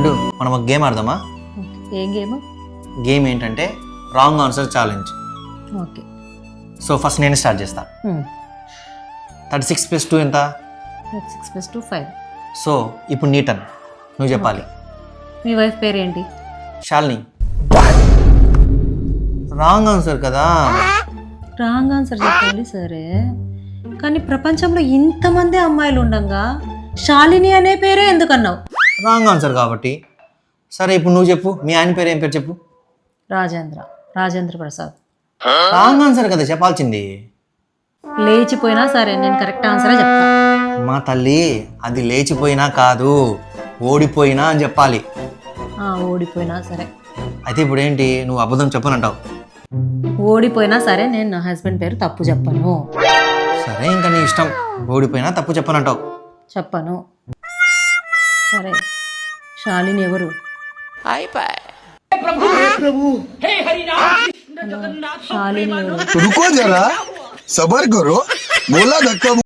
లడ్డు మనం ఒక గేమ్ ఆడదామా? ఏం గేమ్? గేమ్ ఏంటంటే wrong answer challenge. Okay. So first నేను స్టార్ట్ చేస్తా. 36 + 2 ఎంత? 6 + 2 5. సో ఇప్పుడు నీ టర్న్, నువ్వు చెప్పాలి. మీ వైఫ్ పేరు ఏంటి? శాలిని. రాంగ్ ఆన్సర్ కదా. రాంగ్ ఆన్సర్ చెప్పాలి సరే, కానీ ప్రపంచంలో ఇంతమంది అమ్మాయిలు ఉండగా శాలిని అనే పేరే ఎందుకు అన్నావు? రాంగ్ ఆన్సర్ కాబట్టి. సరే ఇప్పుడు నువ్వు చెప్పు, మీ ఆయన పేరు ఏం పేరు చెప్పు. రాజేంద్ర ప్రసాద్. రాంగ్ ఆన్సర్ కదా చెప్పాల్సింది. లేచిపోయినా సరే నేను కరెక్ట్ ఆన్సరే చెప్తా. మా తల్లి, అది లేచిపోయినా కాదు, ఓడిపోయినా అని చెప్పాలి. ఓడిపోయినా సరే. అయితే ఇప్పుడు ఏంటి, నువ్వు అబద్ధం చెప్పనంటావు? ఓడిపోయినా సరే నేను నా హస్బెండ్ పేరు తప్పు చెప్పను. సరే ఇంకా నీ ఇష్టం, ఓడిపోయినా తప్పు చెప్పనంటావు. చెప్పను. సరే, శాలిని ఎవరు? శాలిని ఎవరు? रुको जरा सबर करो बोला धक्का